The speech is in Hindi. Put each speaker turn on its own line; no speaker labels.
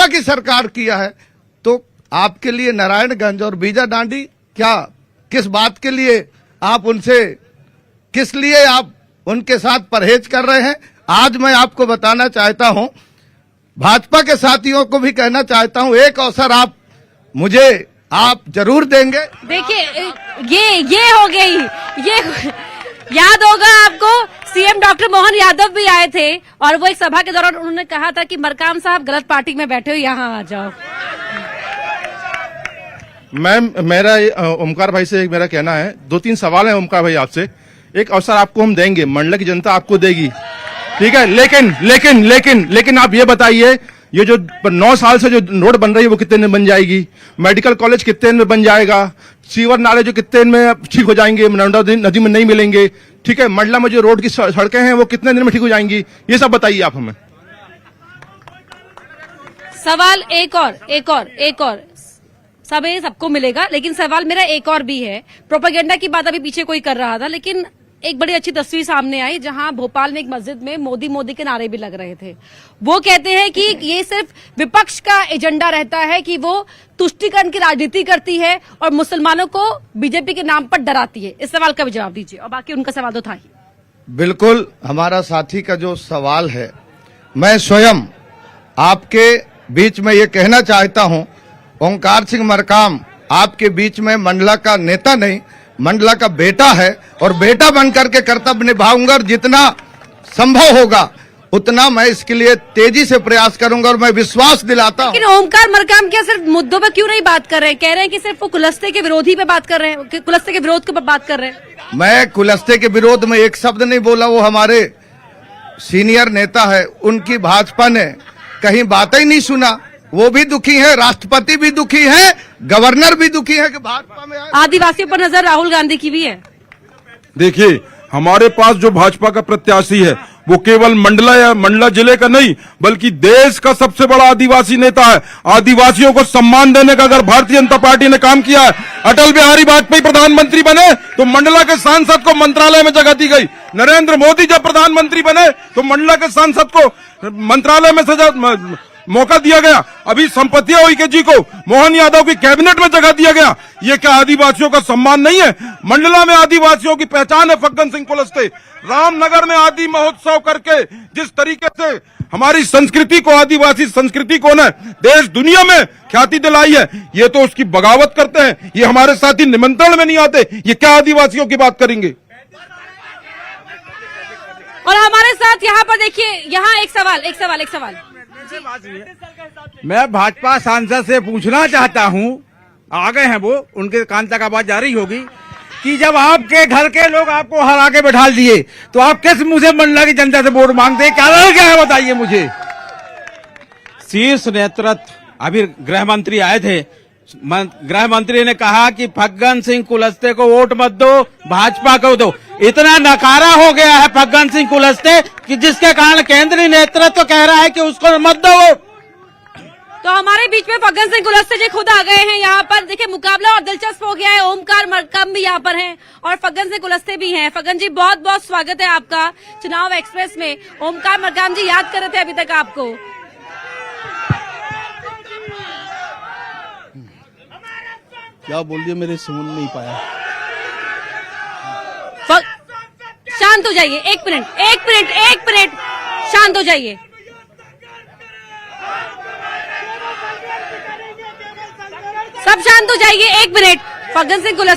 की सरकार किया है, तो आपके लिए नारायणगंज और बीजा डांडी क्या, किस बात के लिए आप उनसे, किस लिए आप उनके साथ परहेज कर रहे हैं? आज मैं आपको बताना चाहता हूं, भाजपा के साथियों को भी कहना चाहता हूं, एक अवसर आप मुझे आप जरूर देंगे।
देखिए ये हो गई, ये याद होगा आपको, सीएम डॉक्टर मोहन यादव भी आए थे और वो एक सभा के दौरान उन्होंने कहा था कि मरकाम साहब गलत पार्टी में बैठे हो, यहाँ आ जाओ।
मैम, मेरा ओमकार भाई से मेरा कहना है, 2-3 सवाल है ओमकार भाई आपसे। एक अवसर आपको हम देंगे, मंडला की जनता आपको देगी, ठीक है, लेकिन आप ये बताइए, ये जो 9 साल से जो रोड बन रही है वो कितने में बन जाएगी? मेडिकल कॉलेज कितने में बन जाएगा? सीवर नाले जो कितने में ठीक हो जाएंगे, नर्मदा नदी में नहीं मिलेंगे, ठीक है, मंडला में जो रोड की सड़कें हैं वो कितने दिन में ठीक हो जाएंगी? ये सब बताइए आप हमें।
सवाल एक और समय सबको मिलेगा, लेकिन सवाल मेरा एक और भी है। प्रोपेगेंडा की बात अभी पीछे कोई कर रहा था, लेकिन एक बड़ी अच्छी तस्वीर सामने आई जहां भोपाल में एक मस्जिद में मोदी के नारे भी लग रहे थे। वो कहते हैं कि ये सिर्फ विपक्ष का एजेंडा रहता है कि वो तुष्टीकरण की राजनीति करती है और मुसलमानों को बीजेपी के नाम पर डराती है। इस सवाल का भी जवाब दीजिए, और बाकी उनका सवाल तो था ही।
बिल्कुल, हमारा साथी का जो सवाल है, मैं स्वयं आपके बीच में ये कहना चाहता हूं, ओंकार सिंह मरकाम आपके बीच में मंडला का नेता नहीं, मंडला का बेटा है, और बेटा बनकर के कर्तव्य निभाऊंगा, और जितना संभव होगा उतना मैं इसके लिए तेजी से प्रयास करूंगा, और मैं विश्वास दिलाता हूं।
लेकिन ओमकार मरकाम क्या सिर्फ मुद्दों पर क्यों नहीं बात कर रहे हैं? कह रहे हैं कि सिर्फ वो कुलस्ते के विरोधी पे बात कर रहे हैं, कुलस्ते के विरोध के बात कर रहे हैं।
मैं कुलस्ते के विरोध में एक शब्द नहीं बोला, वो हमारे सीनियर नेता है, उनकी भाजपा ने कहीं बात ही नहीं सुना। वो भी दुखी है, राष्ट्रपति भी दुखी है, गवर्नर भी दुखी है कि भाजपा में
आदिवासियों पर नजर राहुल गांधी की भी है।
देखिए, हमारे पास जो भाजपा का प्रत्याशी है वो केवल मंडला या मंडला जिले का नहीं बल्कि देश का सबसे बड़ा आदिवासी नेता है। आदिवासियों को सम्मान देने का अगर भारतीय जनता पार्टी ने काम किया है, अटल बिहारी वाजपेयी प्रधानमंत्री बने तो मंडला के सांसद को मंत्रालय में जगह दी गई। नरेंद्र मोदी जब प्रधानमंत्री बने तो मंडला के सांसद को मंत्रालय में मौका दिया गया। अभी संपतिया उइके जी को मोहन यादव की कैबिनेट में जगह दिया गया। ये क्या आदिवासियों का सम्मान नहीं है? मंडला में आदिवासियों की पहचान है फग्गन सिंह कुलस्ते। रामनगर में आदि महोत्सव करके जिस तरीके से हमारी संस्कृति को, आदिवासी संस्कृति को न देश दुनिया में ख्याति दिलाई है, ये तो उसकी बगावत करते हैं। ये हमारे साथी निमंत्रण में नहीं आते, ये क्या आदिवासियों की बात करेंगे?
और हमारे साथ यहाँ पर देखिए, यहाँ एक सवाल
मैं भाजपा सांसद से पूछना चाहता हूं, आ गए हैं वो, उनके कान तक आवाज जा रही होगी, कि जब आपके घर के लोग आपको हरा के बैठा दिए तो आप किस मुंह से मंडला की जनता से वोट मांगते हैं? कारण क्या है बताइए मुझे। शीर्ष नेतृत्व, अभी गृह मंत्री आए थे, गृह मंत्री ने कहा कि फग्गन सिंह कुलस्ते को वोट मत दो, भाजपा को दो। इतना नकारा हो गया है फग्गन सिंह कुलस्ते कि जिसके कारण केंद्रीय नेतृत्व कह रहा है कि उसको मत दो वोट।
तो हमारे बीच में फग्गन सिंह कुलस्ते जी खुद आ गए हैं यहाँ पर। देखिए, मुकाबला और दिलचस्प हो गया है। ओमकार मरकाम भी यहाँ पर हैं और फग्गन सिंह कुलस्ते भी हैं। फग्गन जी, बहुत बहुत स्वागत है आपका चुनाव एक्सप्रेस में। ओमकार मरकाम जी याद कर रहे थे अभी तक आपको।
क्या बोल दिया, मेरे समझ नहीं पाया।
शांत हो जाइए, एक मिनट, शांत हो जाइए। सब शांत हो जाइए, एक मिनट। फग्गन सिंह कुलस्ते